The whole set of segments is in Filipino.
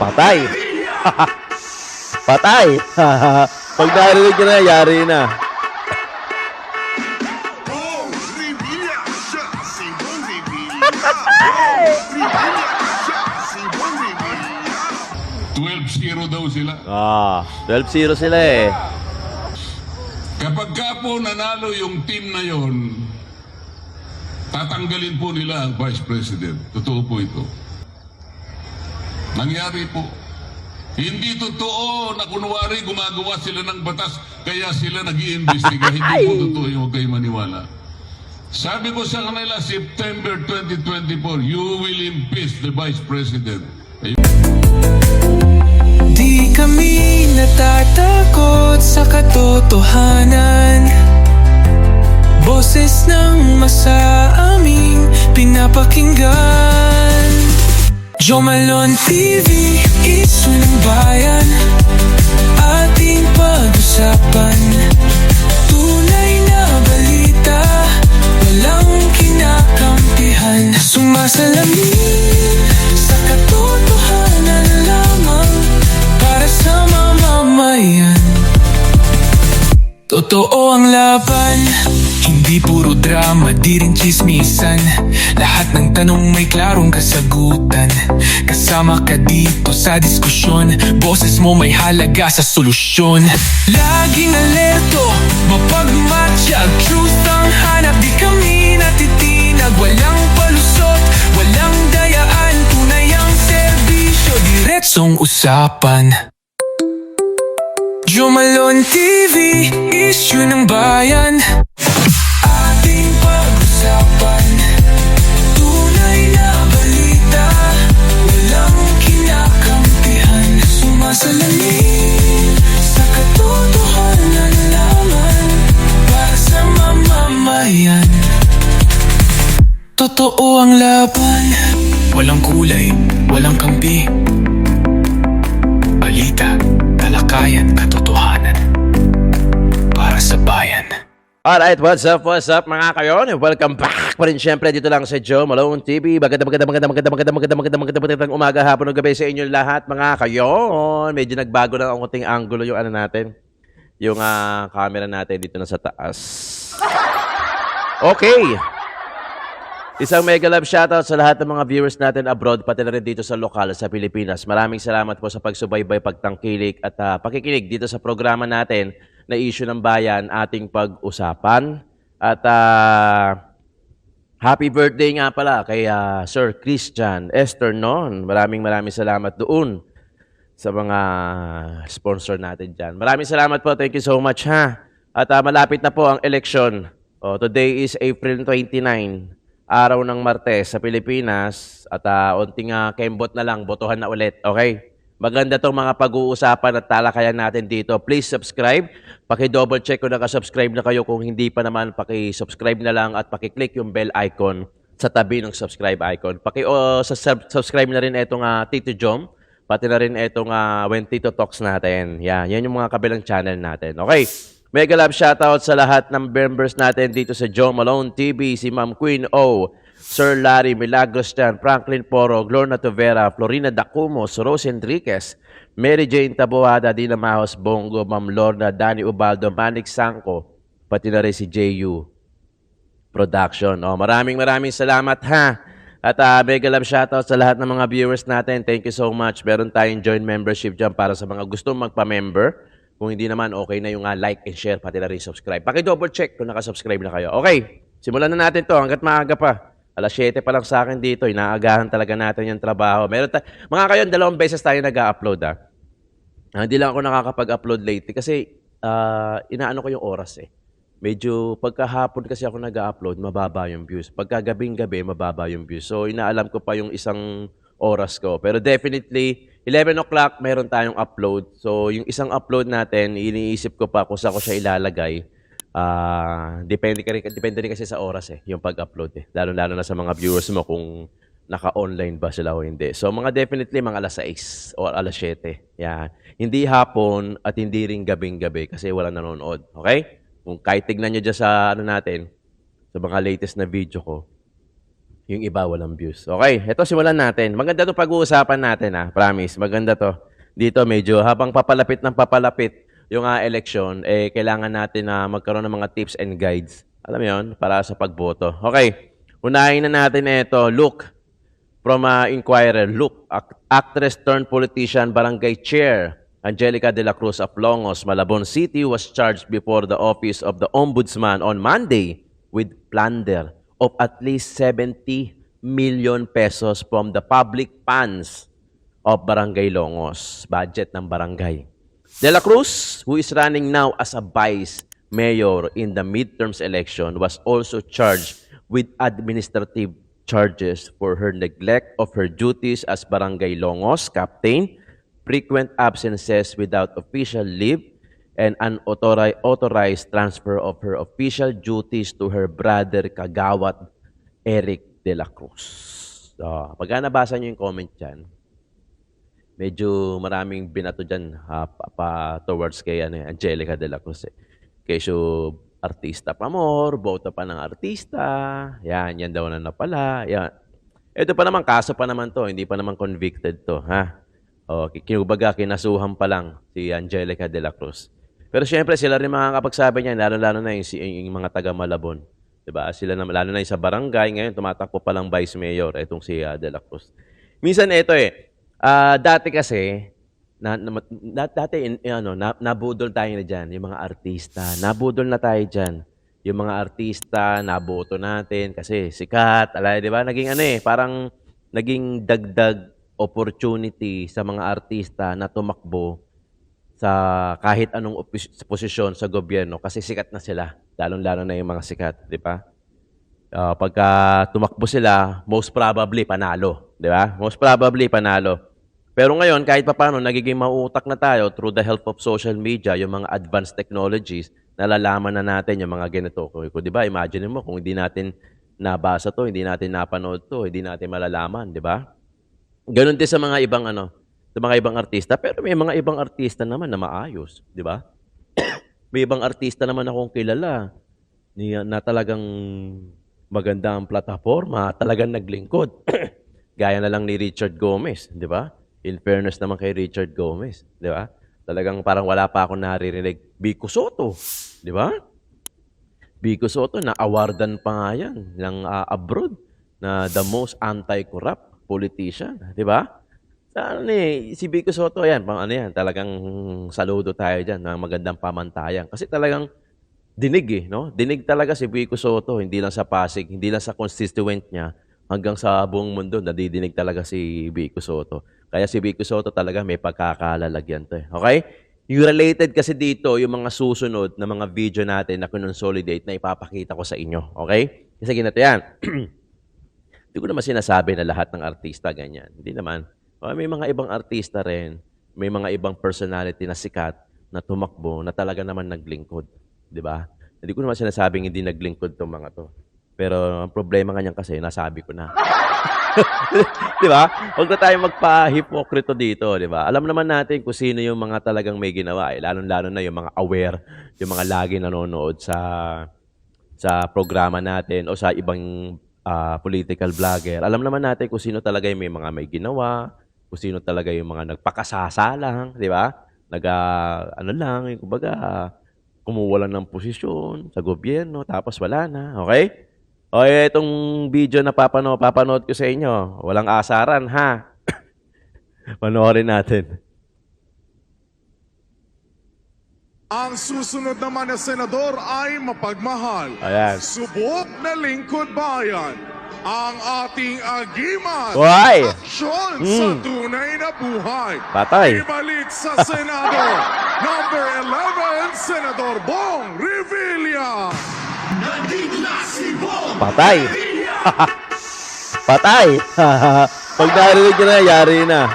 Patay. Patay. Pag narinig ka na, yari na. Zero daw sila. 12-0 sila eh. Kapag ka po nanalo yung team na yon, tatanggalin po nila ang Vice President. Totoo po ito. Nangyari po. Hindi totoo na kunwari gumagawa sila ng batas kaya sila nag-iimbestiga. Hindi po totoo yung huwag kayo maniwala. Sabi ko sa kanila, September 2024, you will impeach the Vice President. Di kami natatakot sa katotohanan. Boses ng masa aming pinapakinggan. Jomalon TV, isyu ng bayan, ating pag-usapan. Tunay na balita, walang kinakampihan. Sumasalamin sa katotohanan lamang, para sa mamamayan. Totoo ang laban, hindi puro drama, di rin chismisan. Lahat ng tanong may klarong kasagutan. Kasama ka dito sa diskusyon, boses mo may halaga sa solusyon. Laging alerto, mapagmatsyag, truth ang hanap. Di kami natitinag, walang palusot, walang dayaan. Tunay ang serbisyo, diretsong usapan. Jomalon TV, isyu ng bayan, ating pag-usapan. Tunay na balita, walang kinakampihan. Sumasalamin sa katotohanan lamang, para sa mamamayan. Totoo ang laban, walang kulay, walang kampi. Balita, talakayan, katotohanan, para sa bayan. Alright, what's up mga kayon? Welcome back pa rin syempre dito lang sa Joe Malone TV. Magandang umaga, hapon o gabi sa inyo lahat mga kayon. Medyo nagbago na ang konting angulo yung ano natin. Yung camera natin dito na sa taas. Okay. Isang mega love shoutout sa lahat ng mga viewers natin abroad, pati na rin dito sa lokal sa Pilipinas. Maraming salamat po sa pagsubaybay, pagtangkilik at pakikinig dito sa programa natin na issue ng bayan, ating pag-usapan. At happy birthday nga pala kay Sir Christian Esternon. Maraming salamat doon sa mga sponsor natin dyan. Maraming salamat po. Thank you so much ha. At malapit na po ang eleksyon. Today is April 29. Araw ng Martes sa Pilipinas at unting kembot na lang, botohan na ulit. Okay? Maganda tong mga pag-uusapan at talakayan natin dito. Please subscribe. Paki-double check kung nakasubscribe na kayo. Kung hindi pa naman, paki-subscribe na lang at paki-click yung bell icon sa tabi ng subscribe icon. Subscribe na rin itong Tito Jom, pati na rin itong When Tito Talks natin. Yan yung mga kabilang channel natin. Okay? Mega love shoutout sa lahat ng members natin dito sa Joe Malone TV, si Ma'am Queen O, Sir Larry Milagros Chan, Franklin Poro, Glorna Tovera, Florina Dacumos, Rose Enriquez, Mary Jane Taboada, Dina Mahos Bongo, Ma'am Lorna, Danny Ubaldo, Manik Sangko, pati na rin si JU Production. Maraming salamat ha. At mega love shoutout sa lahat ng mga viewers natin. Thank you so much. Meron tayong join membership dyan para sa mga gustong magpa-member. Kung hindi naman, okay na yung like and share, pati na rin subscribe. Paki-double check kung nakasubscribe na kayo. Okay, simulan na natin to hanggat maaga pa. Alas 7 pa lang sa akin dito. Inaagahan talaga natin yung trabaho. Mga kayon, 2 beses tayo nag-upload Hindi lang ako nakakapag-upload lately kasi inaano ko yung oras eh. Medyo pagkahapon kasi ako nag-upload, mababa yung views. Pagkagabing-gabi, mababa yung views. So inaalam ko pa yung isang oras ko. Pero definitely, 11 o'clock, meron tayong upload. So, yung isang upload natin, iniisip ko pa kung saan ko siya ilalagay. Depende rin kasi sa oras yung pag-upload Lalo-lalo na sa mga viewers mo kung naka-online ba sila o hindi. So, definitely mga alas 6 o alas 7. Yan. Hindi hapon at hindi rin gabing-gabi kasi wala nanonood. Okay? Kung kahit tignan nyo dyan sa natin, sa mga latest na video ko, Yung iba walang views. Okay, ito simulan natin. Maganda 'tong pag-uusapan natin, promise. Maganda 'to. Dito medyo habang papalapit ng papalapit yung, eleksyon, kailangan natin na magkaroon ng mga tips and guides. Alam mo 'yon, para sa pagboto. Okay, unahin na natin ito. Look, from, Inquirer. Look, actress turned politician, barangay chair, Angelica de la Cruz of Longos, Malabon City was charged before the office of the Ombudsman on Monday with plunder of at least 70 million pesos from the public funds of Barangay Longos, budget ng barangay. De la Cruz, who is running now as a vice mayor in the midterms election, was also charged with administrative charges for her neglect of her duties as Barangay Longos captain, frequent absences without official leave, and unauthorized transfer of her official duties to her brother Kagawad Eric de la Cruz. So, pagka nabasa niyo yung comment dyan, medyo maraming binato dyan towards kay Angelica de la Cruz. Kesyo artista pa more, boto pa ng artista, yan daw na pala, yan. Ito pa naman, kaso pa naman to, hindi pa naman convicted to, ha? O, kinubaga, kinasuhan pa lang si Angelica de la Cruz. Pero syempre, sila rin makakapagsabi niyan, lalo-lalo na yung mga taga Malabon. Diba? Sila na, lalo na yung sa barangay, ngayon tumatakbo pa lang vice mayor, itong si de la Cruz. Minsan ito dati kasi, nabudol tayo na dyan, yung mga artista. Nabudol na tayo dyan. Yung mga artista, naboto natin kasi sikat. Di ba? Naging parang naging dagdag opportunity sa mga artista na tumakbo sa kahit anong posisyon sa gobyerno kasi sikat na sila. Lalong-lalo na yung mga sikat, di ba? Pagka tumakbo sila, most probably panalo. Di ba? Most probably panalo. Pero ngayon, kahit papaano, nagiging mauutak na tayo through the help of social media, yung mga advanced technologies, nalalaman na natin yung mga ganito. Di ba? Imagine mo, kung hindi natin nabasa to, hindi natin napanood to, hindi natin malalaman, di ba? Ganon din sa mga ibang sa mga ibang artista, pero may mga ibang artista naman na maayos, di ba? May ibang artista naman akong kilala na talagang maganda ang plataforma, talagang naglingkod. Gaya na lang ni Richard Gomez, di ba? In fairness naman kay Richard Gomez, di ba? Talagang parang wala pa akong naririnig. Vico Soto, di ba? Vico Soto, na-awardan pa nga yan ng abroad na the most anti-corrupt politician, di ba? Si Vico Soto, yan, talagang saludo tayo dyan ng magandang pamantayan. Kasi talagang dinig no? Dinig talaga si Vico Soto, hindi lang sa Pasig, hindi lang sa constituent niya, hanggang sa buong mundo, nadidinig talaga si Vico Soto. Kaya si Vico Soto talaga may pagkakalalagyan to. Okay? Yung related kasi dito, yung mga susunod na mga video natin na consolidate na ipapakita ko sa inyo. Okay? Kasi ganito yan. Hindi ko naman sinasabi na lahat ng artista ganyan. Hindi naman. May mga ibang artista rin, may mga ibang personality na sikat na tumakbo na talaga naman naglingkod. Di ba? Hindi ko naman sinasabing hindi naglingkod itong mga to. Pero ang problema kanyan kasi, nasabi ko na. Di ba? Huwag na tayo magpa-hipokrito dito, di ba? Alam naman natin kung sino yung mga talagang may ginawa. Lalo-lalo na yung mga aware, yung mga lagi nanonood sa programa natin o sa ibang political vlogger. Alam naman natin kung sino talaga yung may ginawa, kung sino talaga yung mga nagpakasasa lang, di ba? Kumbaga, kumuha lang ng posisyon sa gobyerno, tapos wala na, okay? Okay, itong video na papanood ko sa inyo, walang asaran, ha? Panoorin natin. Ang susunod naman na senador ay mapagmahal. Ayan. Subok na lingkod bayan. Ang ating agimat. Why? Aksyon sa tunay na buhay. Patay. Ibalik sa Senado. Number 11, Senador Bong Revilla. Patay. Patay. Pag narinig nyo na, yari na.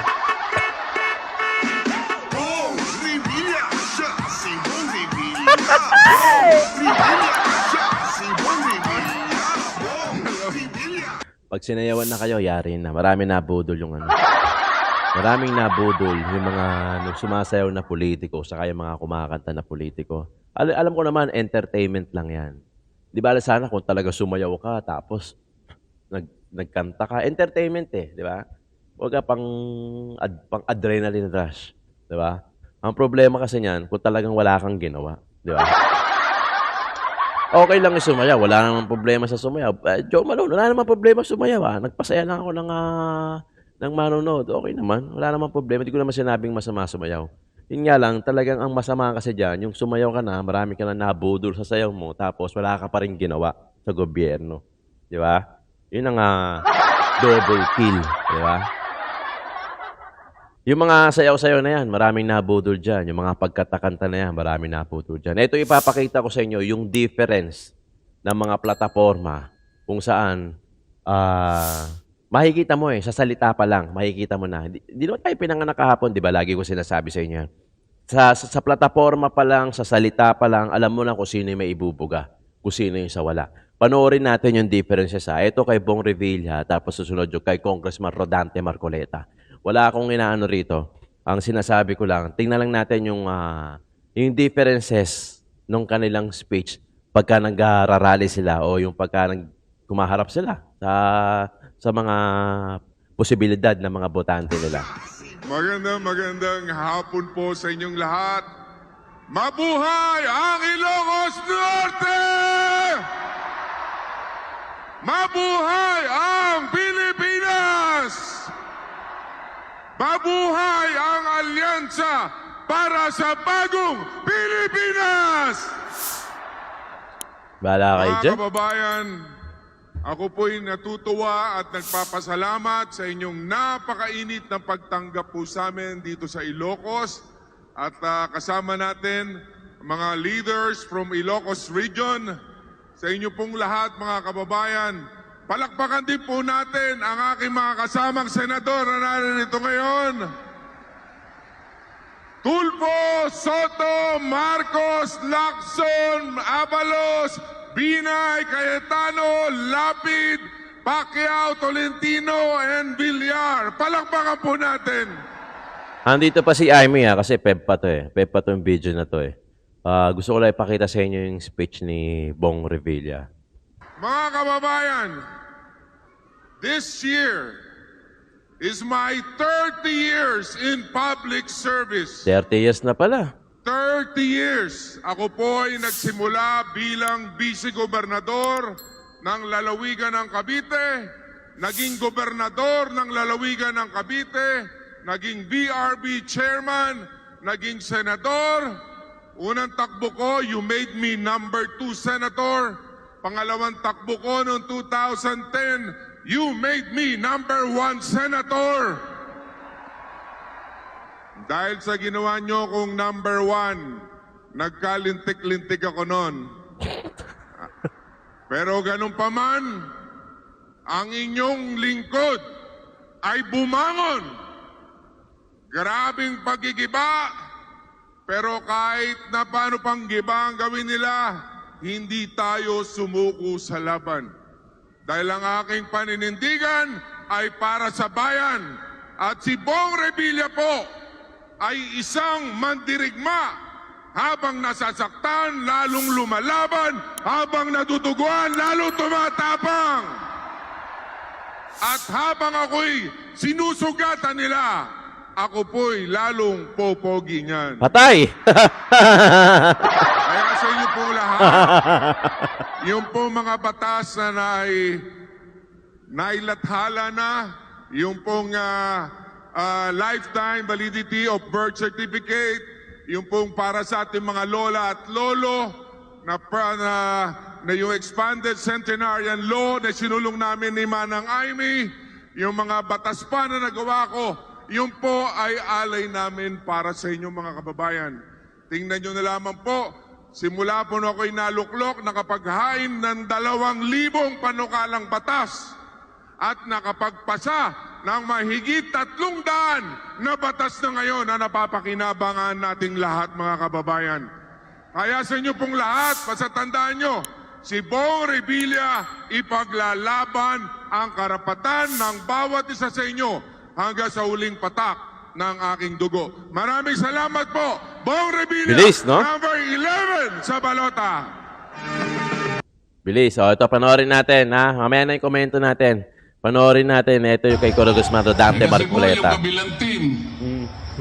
Bong Revilla siya, si Bong Revilla. Bong Revilla siya, si Bong Revilla. Bong Revilla. Pag sinayawan na kayo, yari na. Marami nabudol yung Maraming nabudol yung mga sumasayaw na politiko saka yung mga kumakanta na politiko. Alam ko naman, entertainment lang yan. Di ba sana kung talaga sumayaw ka tapos nagkanta ka. Entertainment eh, di ba? Huwag ka pang adrenaline rush, di ba? Ang problema kasi niyan, kung talagang wala kang ginawa, di ba? Okay lang yung sumayaw, wala namang problema sa sumayaw. Joe Malone, wala namang problema sumayaw, Nagpasaya lang ako ng manonood. Okay naman, wala namang problema. Hindi ko naman sinabing masama sumayaw. Yun nga lang, talagang ang masama kasi diyan, yung sumayaw ka na, marami ka na nabudol sa sayaw mo, tapos wala ka pa rin ginawa sa gobyerno. Di ba? Yun ang double kill. Di ba? Yung mga sayaw-sayaw na yan, maraming nabudol dyan. Yung mga pagkatakanta na yan, maraming nabudol dyan. Ito ipapakita ko sa inyo yung difference ng mga plataforma kung saan makikita mo sa salita pa lang, makikita mo na. Di naman tayo pinanganak kahapon, di ba? Lagi ko sinasabi sa inyo. Sa plataforma pa lang, sa salita pa lang, alam mo na kung sino yung may ibubuga, kung sino yung sa wala. Panoorin natin yung differences Ito kay Bong Revilla, tapos susunod yung kay Congressman Rodante Marcoleta. Wala akong inaano rito. Ang sinasabi ko lang, tingnan lang natin yung differences ng kanilang speech pagka nag-rally sila o yung pagka kumaharap sila sa mga posibilidad ng mga botante nila. Magandang hapon po sa inyong lahat. Mabuhay ang Ilocos Norte! Mabuhay ang Pilipinas! Mabuhay ang alyansa para sa bagong Pilipinas! Bahala kayo Mga dyan. kababayan, ako po'y natutuwa at nagpapasalamat sa inyong napakainit na pagtanggap po sa amin dito sa Ilocos at kasama natin mga leaders from Ilocos Region. Sa inyo pong lahat mga kababayan, palakpakan din po natin ang aking mga kasamang senador na narito ngayon. Tulfo, Soto, Marcos, Lacson, Abalos, Binay, Cayetano, Lapid, Pacquiao, Tolentino, and Villar. Palakpakan po natin. Andito pa si Amy kasi Pep pa to Pep pa to yung video na to gusto ko lang ipakita sa inyo yung speech ni Bong Revilla. Mga kababayan, this year is my 30 years in public service. 30 years na pala. 30 years. Ako po ay nagsimula bilang vice-gobernador ng lalawigan ng Cavite, naging gobernador ng lalawigan ng Cavite, naging BRB chairman, naging senador. Unang takbo ko, you made me number 2 senator. Pangalawang takbo ko noong 2010, you made me number 1 senator. Dahil sa ginawa nyo kong number 1, nagkalintik-lintik ako noon. Pero ganun pa man, ang inyong lingkod ay bumangon. Grabing pagigiba, pero kahit na paano pang giba ang gawin nila, hindi tayo sumuko sa laban. Dahil ang aking paninindigan ay para sa bayan. At si Bong Revilla po ay isang mandirigma. Habang nasasaktan, lalong lumalaban. Habang natutuguan, lalong tumatapang. At habang ako'y sinusugatan nila, ako po'y lalong popogi niyan. Patay! Kaya sa inyo pong lahat, yung pong mga batas na nailathala na, yung pong lifetime validity of birth certificate, yung pong para sa ating mga lola at lolo, na yung expanded centenarian law na sinulong namin ni Manang Aimee, yung mga batas pa na nagawa ko, yung po ay alay namin para sa inyo mga kababayan. Tingnan nyo na lamang po, simula po na ako'y naluklok, nakapaghain ng 2,000 panukalang batas at nakapagpasa ng mahigit 300 na batas na ngayon na napapakinabangan nating lahat mga kababayan. Kaya sa inyo pong lahat, pasatandaan nyo, si Bong Revilla ipaglalaban ang karapatan ng bawat isa sa inyo hanggang sa huling patak ng aking dugo. Maraming salamat po, Bong Revilla, Bilis, no? number 11 sa balota. Bilis. Ito, panoorin natin, Mamaya na yung komento natin. Panoorin natin. Ito yung kay Congressman Rodante Kasi po yung Marcoleta. kabilang team,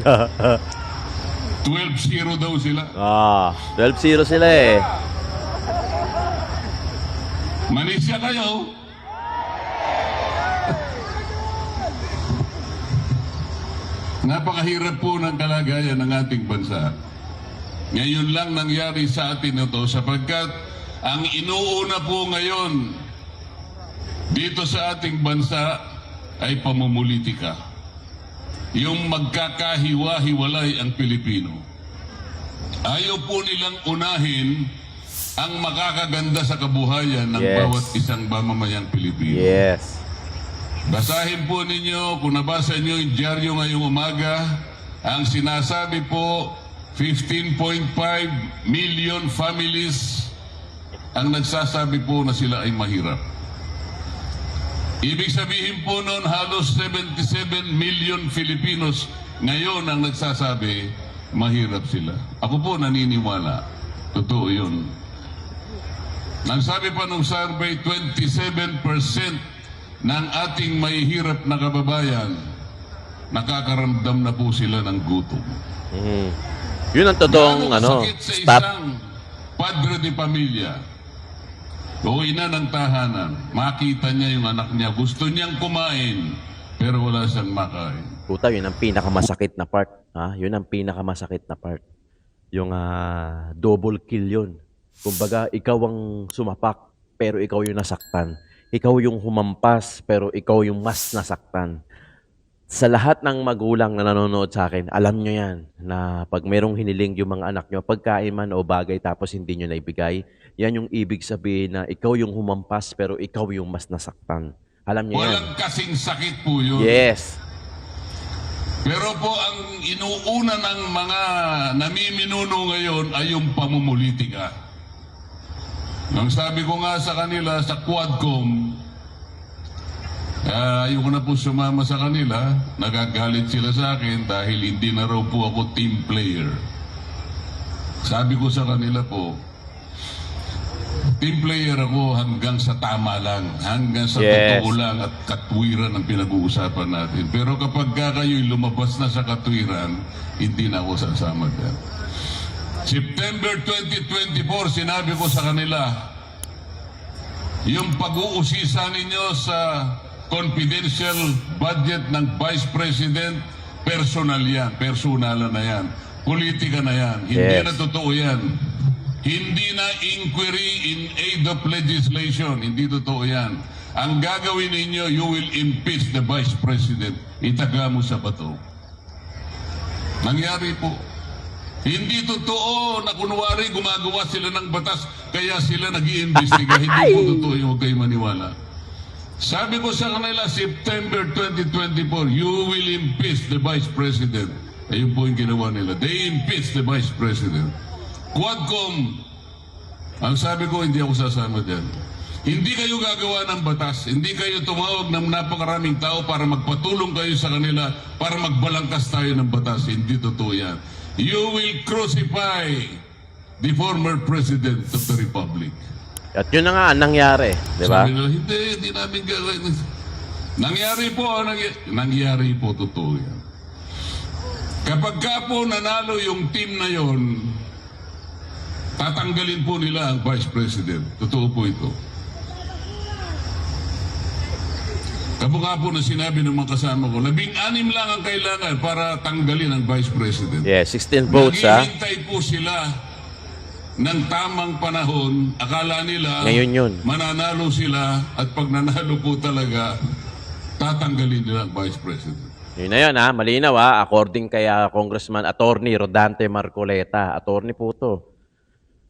12-0 daw sila. 12-0 sila eh. Manisya kayo. Napakahirap po ng kalagayan ng ating bansa. Ngayon lang nangyari sa atin ito sapagkat ang inuuna po ngayon dito sa ating bansa ay pamumulitika. Yung magkakahiwa-hiwalay ang Pilipino. Ayaw po nilang unahin ang makakaganda sa kabuhayan ng Yes. bawat isang mamamayang Pilipino. Yes. Basahin po ninyo, kung nabasa nyo yung dyaryo ngayong umaga, ang sinasabi po, 15.5 million families ang nagsasabi po na sila ay mahirap. Ibig sabihin po noon, halos 77 million Filipinos ngayon ang nagsasabi, mahirap sila. Ako po naniniwala. Totoo yun. Nang sabi pa nung survey, 27% ng ating mahihirap na kababayan, nakakaramdam na po sila ng gutom. Yun ang totoong Gaano kasakit sa stat. isang padre de pamilya o ina ng tahanan, makita niya yung anak niya, gusto niyang kumain, pero wala siyang makain. Puta, yun ang pinakamasakit na part. Ha? Yun ang pinakamasakit na part. Yung double kill yun. Kumbaga, ikaw ang sumapak, pero ikaw yung nasaktan. Ikaw yung humampas, pero ikaw yung mas nasaktan. Sa lahat ng magulang na nanonood sa akin, alam nyo yan, na pag merong hiniling yung mga anak nyo, pagkain man o bagay tapos hindi nyo naibigay, yan yung ibig sabihin na ikaw yung humampas, pero ikaw yung mas nasaktan. Alam nyo yan. Walang kasing sakit po yun. Yes. Pero po ang inuuna ng mga namiminuno ngayon ay yung pamumulitika. Nang sabi ko nga sa kanila sa Quadcom, ayoko na po sumama sa kanila, nagagalit sila sa akin dahil hindi na raw po ako team player. Sabi ko sa kanila po, team player ako hanggang sa tama lang, hanggang sa Yes. totoo lang at katwiran ang pinag-uusapan natin. Pero kapag kayo'y lumabas na sa katwiran, hindi na ako sasama dyan. September 2024, sinabi ko sa kanila, yung pag-uusisa ninyo sa confidential budget ng Vice President, personal yan, personalan na yan, politika na yan, hindi Yes. na totoo yan. Hindi na inquiry in aid of legislation, hindi totoo yan. Ang gagawin ninyo, you will impeach the Vice President. Itaga mo sa bato. Nangyari po. Hindi totoo na kunwari gumagawa sila ng batas kaya sila nag-iimbestiga. Hindi po totoo yung huwag kayo maniwala. Sabi ko sa kanila, September 2024, you will impeach the Vice President. Ayun po yung ginawa nila. They impeach the Vice President. Quadcom, ang sabi ko, hindi ako sasama dyan. Hindi kayo gagawa ng batas. Hindi kayo tumawag ng napakaraming tao para magpatulong kayo sa kanila para magbalangkas tayo ng batas. Hindi totoo yan. You will crucify the former President of the Republic. At yun na nga ang nangyari, di ba? Sabi nila, hindi namin gagawin. Nangyari po, totoo yan. Kapag ka po nanalo yung team na yon, tatanggalin po nila ang Vice President. Totoo po ito. Kapag po na sinabi ng mga kasama ko, 16 lang ang kailangan para tanggalin ang Vice President. Yeah, 16 votes ha. Naghihintay po sila ng tamang panahon. Akala nila Ngayon yun. mananalo sila at pag nanalo po talaga, tatanggalin nila ang Vice President. Yun na yun ha, malinaw ha. According kay Congressman Attorney Rodante Marcoleta, attorney po to.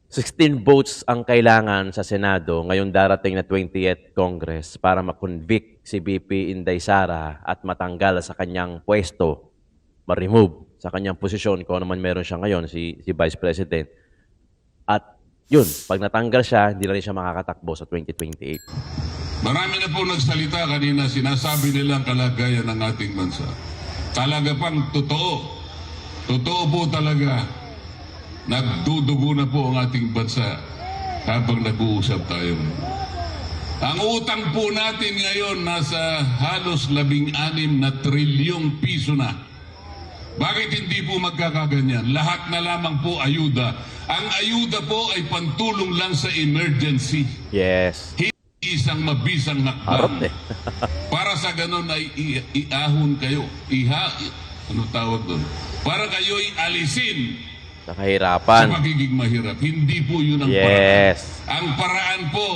16 votes ang kailangan sa Senado ngayong darating na 20th Congress para ma-convict si BP Inday Sara at matanggal sa kanyang pwesto, ma-remove sa kanyang posisyon kung ano man meron siya ngayon, si Vice President. At yun, pag natanggal siya, hindi na rin siya makakatakbo sa 2028. Marami na po nagsalita kanina, sinasabi nila ang kalagayan ng ating bansa. Talaga pang totoo. Totoo po talaga. Nagdudugo na po ang ating bansa habang nag-uusap tayo. Ang utang po natin ngayon nasa halos 16 na trilyong piso na. Bakit hindi po magkakaganyan? Lahat na lamang po ayuda. Ang ayuda po ay pantulong lang sa emergency. Yes. Hindi isang mabisang Harap hakbang. eh. Para sa ganun ay iahon kayo. Ano tawag doon? Para kayo'y alisin Sa sa kahirapan. magiging mahirap. Hindi po yun ang Yes. paraan. Ang paraan po,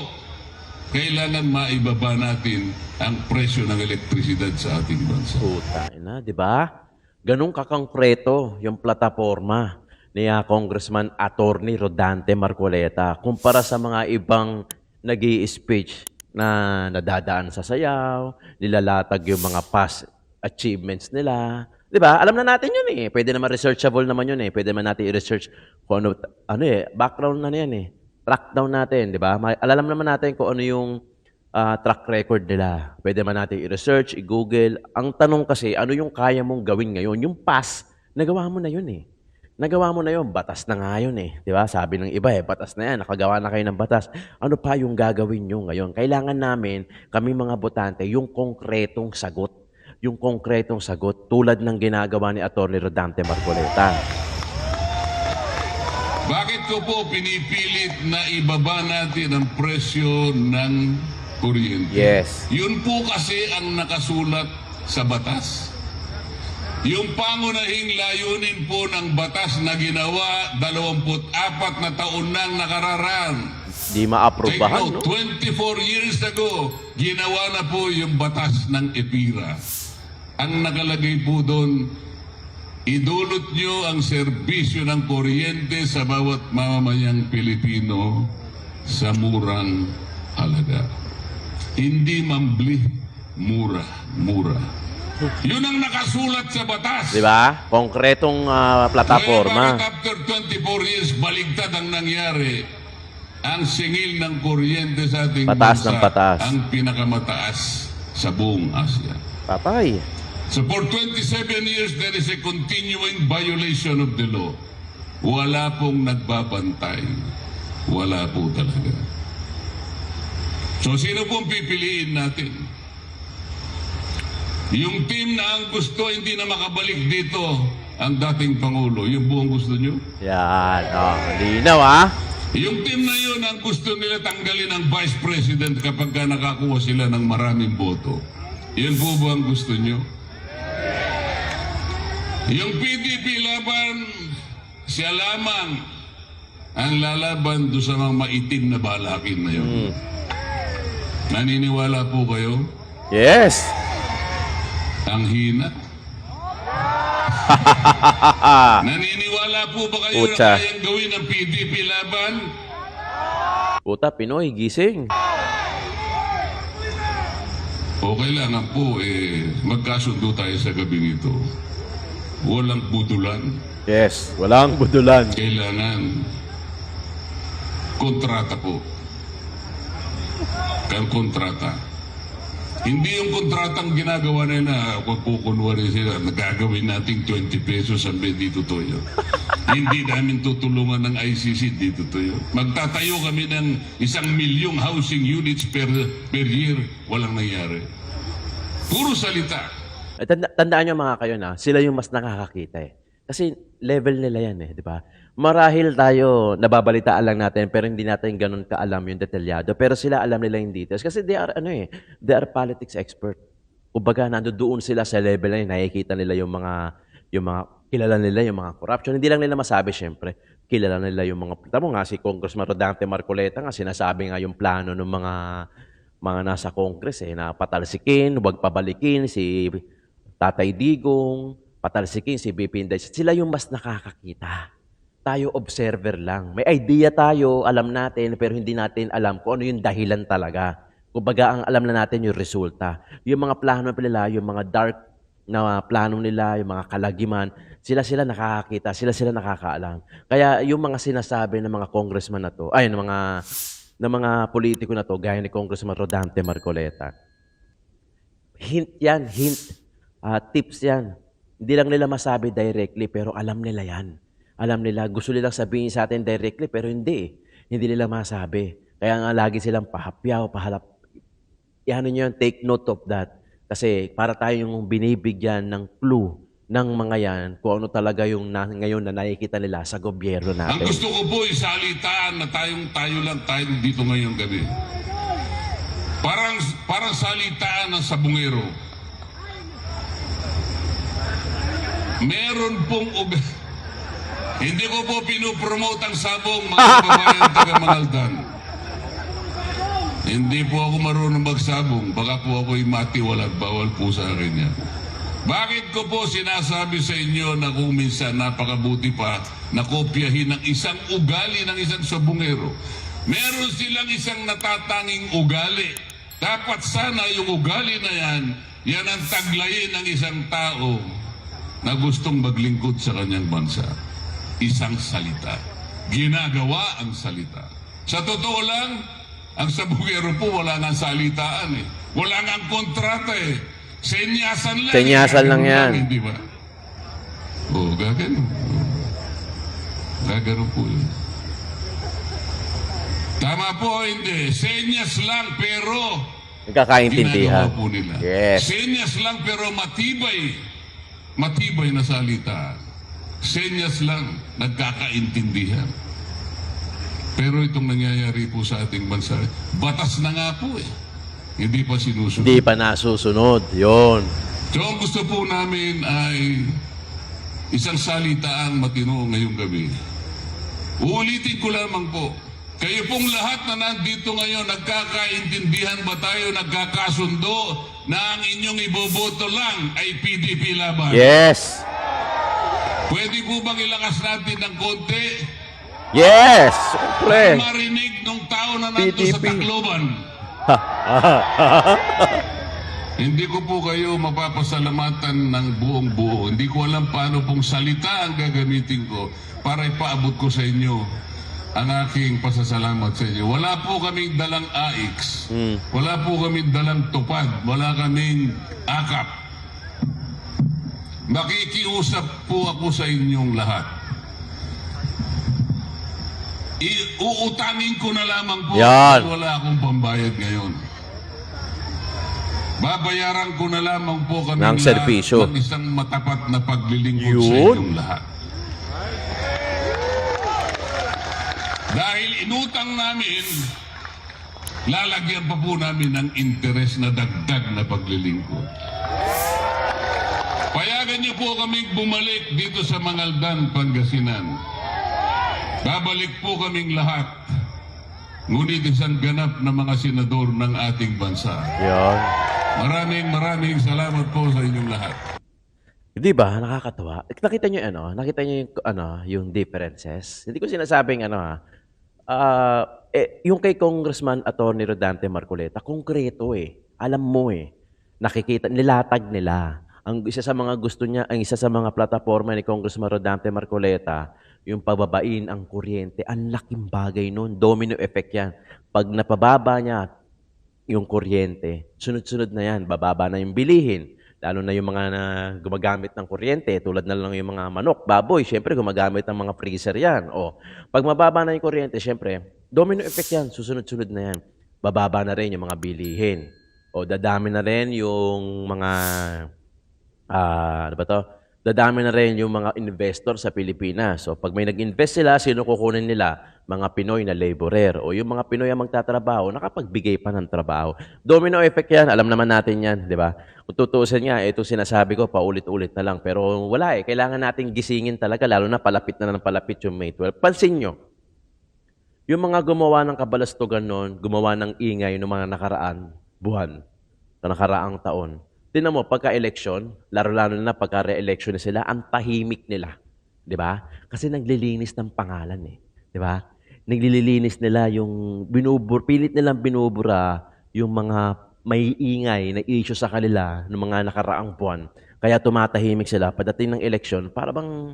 kailangan maibaba natin ang presyo ng elektrisidad sa ating bansa. Puta na, di ba? Ganun kakongkreto yung plataforma ni Congressman Attorney Rodante Marcoleta kumpara sa mga ibang nag-i-speech na nadadaan sa sayaw, nilalatag yung mga past achievements nila. Di ba? Alam na natin yun eh. Pwede naman researchable naman yun eh. Pwede naman natin i-research kung ano background na yan eh. Track down natin, di ba? Alam naman natin kung ano yung track record nila. Pwede man natin i-research, i-google. Ang tanong kasi, ano yung kaya mong gawin ngayon? Yung past, nagawa mo na yun eh. Nagawa mo na yun, batas na nga yun eh. Di ba? Sabi ng iba eh, batas na yan, nakagawa na kayo ng batas. Ano pa yung gagawin nyo ngayon? Kailangan namin, kami mga botante, yung konkretong sagot. Yung konkretong sagot, tulad ng ginagawa ni Atty. Rodante Marcoleta. Bakit ko po pinipilit na ibaba natin ang presyo ng kuryente? Yes. Yun po kasi ang nakasulat sa batas. Yung pangunahing layunin po ng batas na ginawa 24 na taon nang nakararaan. Di Take maaprobahan, note, no? 24 years ago, ginawa na po yung batas ng EPIRA. Ang nakalagay po doon, idulot nyo ang serbisyo ng kuryente sa bawat mamamayang Pilipino sa murang halaga. Hindi mambli, mura. Yun ang nakasulat sa batas. Di ba? Konkretong plataforma. Kaya bakit after 24 years, baligtad ang nangyari? Ang singil ng kuryente sa ating Pataas bansa ng pataas. ang pinakamataas sa buong Asia. Patay. So for 27 years, there is a continuing violation of the law. Wala pong nagbabantay. Wala po talaga. So sino pong pipiliin natin? Yung team na ang gusto hindi na makabalik dito ang dating Pangulo. Yung buong gusto nyo? Yan. Oh, linaw ah. Yung team na yun ang gusto nila tanggalin ang Vice President kapag ka nakakuha sila ng maraming boto. Yun po ba ang gusto nyo? Yung PDP laban, siya lamang ang lalaban doon sa mga maitim na balakin na yun. Naniniwala po kayo? Yes. Ang hina. Naniniwala po ba kayo Pucha. na kayang gawin ng PDP laban? Puta, Pinoy, gising. O kailangan po magkasundo tayo sa gabing ito. Walang budulan. Yes, walang budulan. Kailangan kontrata po. Kang kontrata. Hindi yung kontratang ginagawa nila, kung kukunwari sila, nagagawin natin 20 pesos ang dito to yun. Hindi namin tutulungan ng ICC dito to yun. Magtatayo kami ng 1,000,000 housing units per year. Walang nangyari. Puro salita. Tandaan nyo mga kayo na, sila yung mas nakakakita eh. Kasi level nila yan eh, di ba? Marahil tayo, nababalitaan lang natin, pero hindi natin ganun kaalam yung detalyado. Pero sila alam nila yung details. Kasi they are politics expert. Kumbaga, nandoon sila sa level na yun, nakikita nila yung mga, kilala nila yung mga corruption. Hindi lang nila masabi, syempre. Kilala nila yung mga, tamo nga, si Congressman Rodante Marcoleta nga, sinasabi nga yung plano ng mga nasa Congress eh, na patalsikin, huwag pabalikin si Tatay Digong, patalsikin si BP Inday. Sila yung mas nakakakita. Tayo observer lang. May idea tayo, alam natin, pero hindi natin alam kung ano yung dahilan talaga. Kumbaga, ang alam na natin yung resulta. Yung mga plano nila, yung mga dark na plano nila, yung mga kalagiman, sila nakakakita, sila nakakaalam. Kaya yung mga sinasabi ng mga congressman na to, ng mga politiko na to, gaya ni Congressman Rodante Marcoleta, hint yan, tips yan. Hindi lang nila masabi directly, pero alam nila yan. Alam nila, gusto nilang sabihin sa atin directly, pero hindi. Hindi nila masabi. Kaya nga lagi silang pahapyaw, ano nyo yun, take note of that. Kasi para tayo yung binibigyan ng clue ng mga yan kung ano talaga yung ngayon na nakikita nila sa gobyerno Ang natin. gusto ko po isalitaan na tayo lang tayo dito ngayong gabi. Parang salitaan ng sabungero. Meron pong hindi ko po pinopromote ang sabong, mga kababayan taga Mangaldan. Hindi po ako marunong magsabong. Baka po ako'y matiwalag. Bawal po sa akin yan. Bakit ko po sinasabi sa inyo na kung minsan napakabuti pa na kopyahin ng isang ugali ng isang sabungero? Meron silang isang natatanging ugali. Dapat sana yung ugali na yan ang taglayin ng isang tao na gustong maglingkod sa kanyang bansa. Isang salita. Ginagawa ang salita. Sa totoo lang, ang sabungero po wala nang salitaan eh. Wala nang kontrata eh. Senyasan lang. Senyasan lang yan. Di ba? Oo, gagano. Gagano po yun. Tama po, hindi. Senyas lang pero Nagkakaintindihan. ginagawa po nila. Yes. Senyas lang pero matibay. Matibay na salita. Senyas lang, nagkakaintindihan. Pero itong nangyayari po sa ating bansa, batas na nga po eh. Hindi pa sinusunod. Hindi pa nasusunod. Yun. So ang gusto po namin ay isang salitaang matino ngayong gabi. Uulitin ko lamang po. Kayo pong lahat na nandito ngayon, nagkakaintindihan ba tayo, nagkakasundo na ang inyong iboboto lang ay PDP laban? Yes. Pwede po bang ilakas natin ng konti? Yes. Para Siyempre. marinig ng tao na nandito sa PDP. Tacloban. Hindi ko po kayo mapapasalamatan ng buong buo. Hindi ko alam paano pong salita ang gagamitin ko para ipaabot ko sa inyo ang aking pasasalamat sa inyo. Wala po kaming dalang AX. Wala po kaming dalang tupad. Wala kaming akap. Makikiusap po ako sa inyong lahat. Uutangin ko na lamang po Yan. dahil wala akong pambayad ngayon. Babayaran ko na lamang po kami Ng serbisyo. ng isang matapat na paglilingkod sa Yun. inyong lahat. Dahil inutang namin, lalagyan pa po namin ng interes na dagdag na paglilingkod. Payagan niyo po kaming bumalik dito sa Mangaldan, Pangasinan. Babalik po kaming lahat. Ngunit isang ganap na mga senador ng ating bansa. Yun. Maraming salamat po sa inyong lahat. Di ba? Nakakatawa. Nakita niyo Nakita niyo yung differences? Hindi ko sinasabing yung kay Congressman Attorney Rodante Marcoleta, konkreto eh. Alam mo eh. Nakikita, nilatag nila. Ang isa sa mga gusto niya, ang isa sa mga plataforma ni Congressman Rodante Marcoleta, yung pababain ang kuryente. Ang laking bagay nun. Domino effect yan. Pag napababa niya yung kuryente, sunod-sunod na yan. Bababa na yung bilihin. Lalo na yung mga gumagamit ng kuryente, tulad na lang yung mga manok, baboy, syempre gumagamit ng mga freezer yan. O, pag mababa na yung kuryente, syempre, domino effect yan, susunod-sunod na yan. Bababa na rin yung mga bilihin. O, dadami na rin yung mga, dadami na rin yung mga investor sa Pilipinas. So, pag may nag-invest sila, sino kukunin nila? Mga Pinoy na laborer. O yung mga Pinoy ang magtatrabaho, nakapagbigay pa ng trabaho. Domino effect yan. Alam naman natin yan, di ba? Kung tutuusin nga, ito sinasabi ko, paulit-ulit na lang. Pero wala eh. Kailangan nating gisingin talaga, lalo na palapit na ng palapit yung May 12. Pansin nyo, yung mga gumawa ng kabalastugan noon, gumawa ng ingay ng mga nakaraan buwan, sa nakaraang taon. Tingnan mo, pagka-election, lalo-lalo na pagka-re-election na sila, ang tahimik nila. Di ba? Kasi naglilinis ng pangalan eh. Di ba? Naglilinis nila yung pilit nilang binubura yung mga may ingay na issue sa kanila ng mga nakaraang buwan. Kaya tumatahimik sila pagdating ng election para bang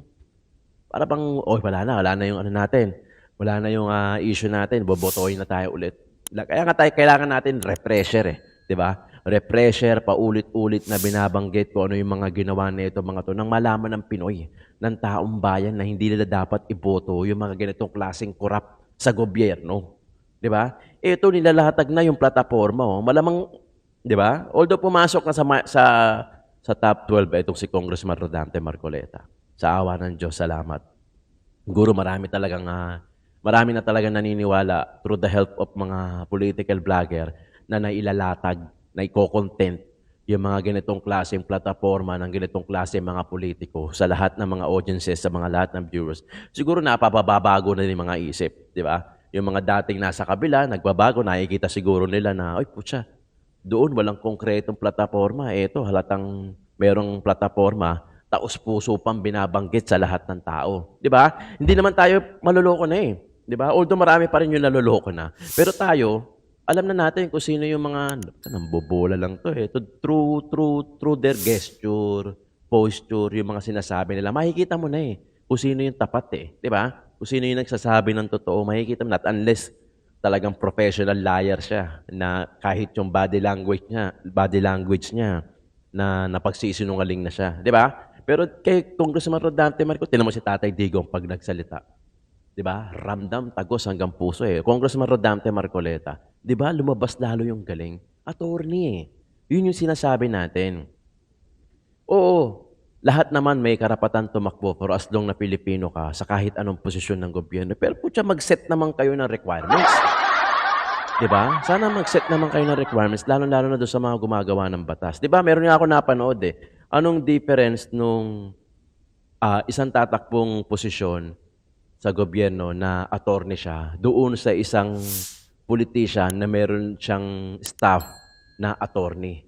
wala na yung natin. Wala na yung issue natin, bobotohin na tayo ulit. Kaya nga kailangan natin refresher eh, 'di ba? Refresher paulit-ulit na binabanggit ko ano yung mga ginawa nito mga to nang malaman ng Pinoy, ng taong bayan na hindi nila dapat iboto yung mga ganitong klaseng korap sa gobyerno. 'Di ba? Ito, nilalahatag na yung plataforma. Oh. Malamang 'Di ba? Although pumasok na sa top 12 itong si Congressman Rodante Marcoleta. Sa awa ng Diyos, salamat. Siguro marami na talagang naniniwala through the help of mga political vlogger na nailalatag, na iko-content yung mga ganitong klaseng plataforma ng ganitong klaseng mga politiko sa lahat ng mga audiences, sa mga lahat ng viewers. Siguro napapababago na yung mga isip, di ba? Yung mga dating nasa kabila, nagbabago, nakikita siguro nila na, ay putya, doon walang konkretong plataforma. Eto, halatang merong plataforma, taos-puso pang binabanggit sa lahat ng tao. Di ba? Hindi naman tayo maluloko na eh. Di ba? Although marami pa rin yung naluloko na. Pero tayo, alam na natin kung sino yung mga, nambobola lang to eh. Through their gesture, posture, yung mga sinasabi nila, makikita mo na eh kung sino yung tapat eh. Di ba? Kung sino yung nagsasabi ng totoo, makikita mo na. Unless talagang professional liar siya na kahit yung body language niya na napagsisinungaling na siya. Di ba? Pero kay Congressman Rodante Marco, tinan mo si Tatay Digong pag nagsalita. 'Di ba? Ramdam, tagos hanggang puso eh. Congressman Rodante Marcoleta, 'di ba? Lumabas lalo yung galing. Attorney eh. 'Yun yung sinasabi natin. Oo, lahat naman may karapatan tumakbo for as long na Pilipino ka sa kahit anong posisyon ng gobyerno. Pero putya, mag-set naman kayo ng requirements. 'Di ba? Sana mag-set naman kayo ng requirements, lalo-lalo na doon sa mga gumagawa ng batas. 'Di ba? Meron nga ako napanood eh. Anong difference nung isang tatakbong posisyon sa gobyerno na attorney siya doon sa isang politician na meron siyang staff na attorney.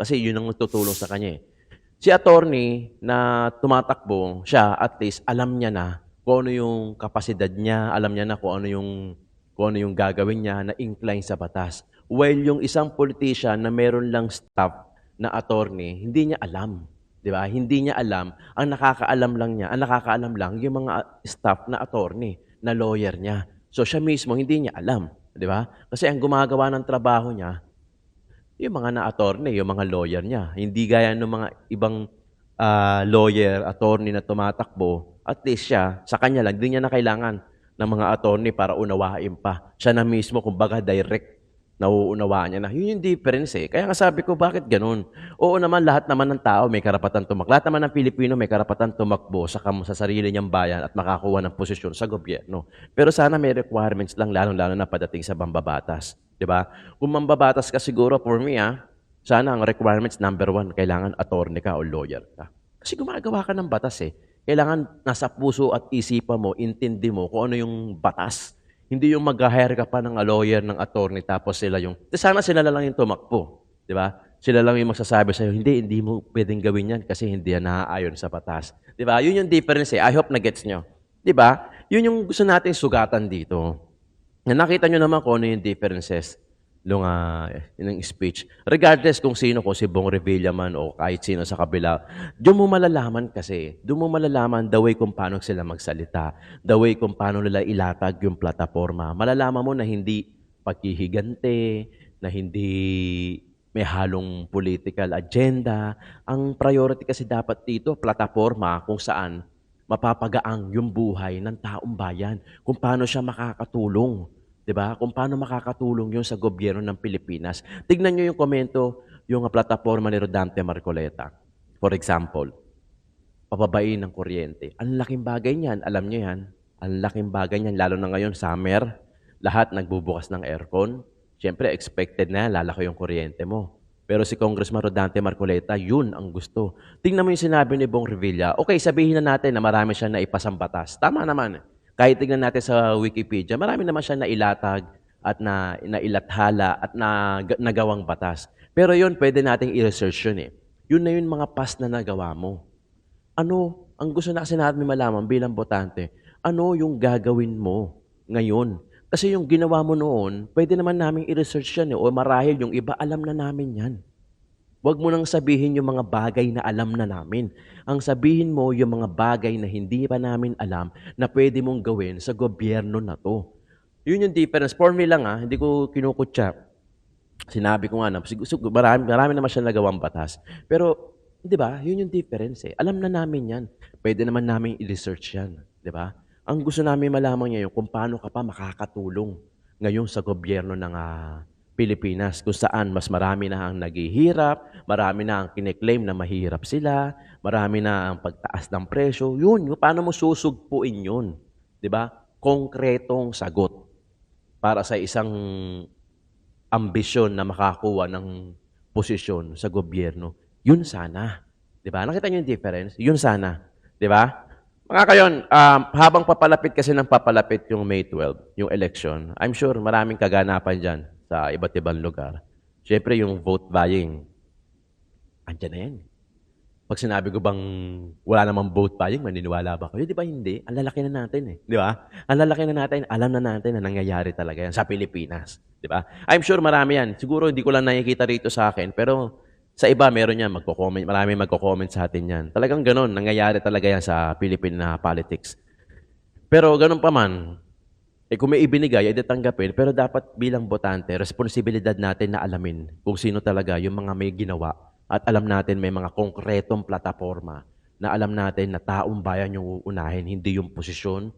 Kasi yun ang tutulong sa kanya eh. Si attorney na tumatakbo, siya at least alam niya na kung ano yung kapasidad niya, alam niya na kung ano yung gagawin niya na incline sa batas. While yung isang politician na meron lang staff na attorney, hindi niya alam. 'Di ba? Hindi niya alam. Ang nakakaalam lang yung mga staff na attorney, na lawyer niya. So siya mismo hindi niya alam, 'di ba? Kasi ang gumagawa ng trabaho niya yung mga na-attorney, yung mga lawyer niya. Hindi gaya ng mga ibang lawyer, attorney na tumatakbo. At least siya, sa kanya lang, hindi niya na kailangan ng mga attorney para unawain pa. Siya na mismo, kumbaga, direct nauunawaan niya na. Yun yung difference eh. Kaya nga sabi ko, bakit ganun? Oo naman, lahat naman ng tao may karapatan tumakbo. Lahat naman ng Pilipino may karapatan tumakbo sa sarili niyang bayan at makakuha ng posisyon sa gobyerno. Pero sana may requirements lang, lalong-lalo na padating sa mambabatas. 'Di ba? Kung mambabatas ka siguro, for me sana ang requirements number 1, kailangan attorney ka o lawyer ka. Kasi gumagawa ka ng batas eh. Kailangan nasa puso at isipan mo, intindi mo kung ano yung batas. Hindi yung mag-hire ka pa ng lawyer, ng attorney, tapos sila yung, sana sila lang yung tumakbo. Di ba? Sila lang yung magsasabi sa'yo, hindi mo pwedeng gawin yan kasi hindi yan naaayon sa batas. Di ba? Yun yung difference eh. I hope na-gets nyo. Di ba? Yun yung gusto natin sugatan dito. Nakita nyo naman kung ano yung differences ng speech. Regardless kung sino, kung si Bong Revilla man o kahit sino sa kabila, doon mo malalaman kasi. Doon mo malalaman the way kung paano sila magsalita, the way kung paano nila ilatag yung plataforma. Malalaman mo na hindi paghihigante, na hindi may halong political agenda. Ang priority kasi dapat dito, plataforma kung saan mapapagaang yung buhay ng taong bayan, kung paano siya makakatulong. 'Di ba? Kung paano makakatulong 'yun sa gobyerno ng Pilipinas. Tignan niyo yung komento, yung plataporma ni Rodante Marcoleta. For example, pababain ng kuryente. Ang laking bagay niyan, alam niyo 'yan. Ang laking bagay niyan, lalo na ngayon summer, lahat nagbubukas ng aircon. Siyempre, expected na yan, lalaki yung kuryente mo. Pero si Congressman Rodante Marcoleta, yun ang gusto. Tingnan mo yung sinabi ni Bong Revilla. Okay, sabihin na natin na marami siya na ipasang batas. Tama naman. Kahit tignan natin sa Wikipedia, marami naman siya na ilatag at na ilathala at nagawang batas. Pero yun, pwede nating i-research yun eh. Yun na yun mga past na nagawa mo. Ano, ang gusto na kasi natin malaman bilang botante, ano yung gagawin mo ngayon? Kasi yung ginawa mo noon, pwede naman namin i-research yan eh, o marahil yung iba, alam na namin yan. Huwag mo nang sabihin yung mga bagay na alam na namin. Ang sabihin mo yung mga bagay na hindi pa namin alam na pwede mong gawin sa gobyerno na to. Yun yung difference. For me lang hindi ko kinukutya. Sinabi ko nga na, marami naman siya nagawang batas. Pero, di ba, yun yung difference eh. Alam na namin yan. Pwede naman namin i-research yan. Di ba? Ang gusto namin malaman ngayon kung paano ka pa makakatulong ngayon sa gobyerno Pilipinas kung saan mas marami na ang naghihirap, marami na ang kiniklaim na mahirap sila, marami na ang pagtaas ng presyo. Yun, paano mo susugpuin yun? 'Di ba? Konkretong sagot para sa isang ambisyon na makakuha ng posisyon sa gobyerno. Yun sana. 'Di ba? Nakita niyo yung difference? Yun sana. 'Di ba? Mga kayon, habang papalapit kasi ng papalapit yung May 12, yung election, I'm sure maraming kaganapan dyan sa iba't ibang lugar. Siyempre, yung vote buying, andyan na yan. Pag sinabi ko bang wala namang vote buying, maniniwala ba kayo? Di ba hindi? Ang lalaki na natin eh. Di ba? Ang lalaki na natin, alam na natin na nangyayari talaga yan sa Pilipinas. Di ba? I'm sure marami yan. Siguro hindi ko lang nakikita rito sa akin, pero sa iba meron yan, magko-comment, marami magko-comment sa atin yan. Talagang ganun, nangyayari talaga yan sa Philippine politics. Pero ganun pa man, kung may ibinigay, tanggapin, pero dapat bilang botante, responsibilidad natin na alamin kung sino talaga yung mga may ginawa at alam natin may mga konkretong plataforma na alam natin na taong bayan yung uunahin, hindi yung posisyon,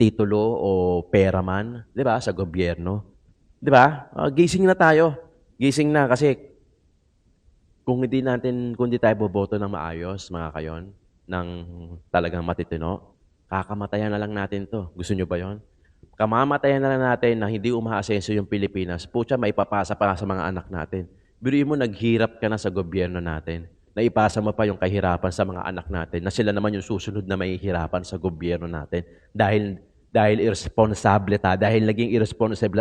titulo o pera man, di ba, sa gobyerno. Di ba? Gising na tayo. Gising na kasi kung hindi tayo boboto ng maayos, mga kayon, ng talagang matitino, kakamatayan na lang natin to. Gusto nyo ba yon? Kamamatayan na lang natin na hindi umaasenso yung Pilipinas. Pucha, maipapasa pa sa mga anak natin. Biruin mo, naghirap ka na sa gobyerno natin. Naipasa mo pa yung kahirapan sa mga anak natin na sila naman yung susunod na mahihirapan sa gobyerno natin. Dahil irresponsable tayo, dahil naging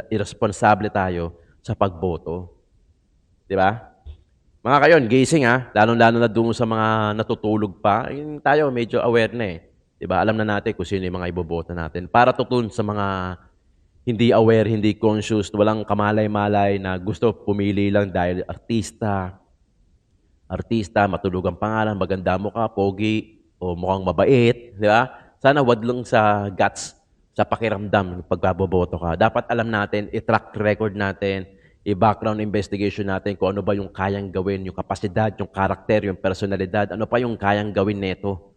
irresponsable tayo sa pagboto. Di ba? Mga kayon, gising ha, lalong-lalo na doon sa mga natutulog pa, yung tayo medyo aware na eh. Diba? Alam na natin kung sino yung mga iboboto natin. Para tutun sa mga hindi aware, hindi conscious, walang kamalay-malay na gusto pumili lang dahil artista, matulog ang pangalan, maganda mukha, pogi, o mukhang mabait. Di ba? Sana wag lang sa guts, sa pakiramdam ng pagbaboboto ka. Dapat alam natin, i-track record natin, i-background investigation natin kung ano ba yung kayang gawin, yung kapasidad, yung karakter, yung personalidad, ano pa yung kayang gawin neto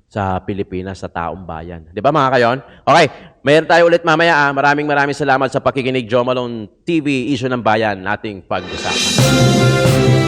sa Pilipinas, sa taong bayan. Di ba mga kayon? Okay, mayroon tayo ulit mamaya. Maraming salamat sa pakikinig. Joe Malone TV, Issue ng Bayan, ating pag-usapan.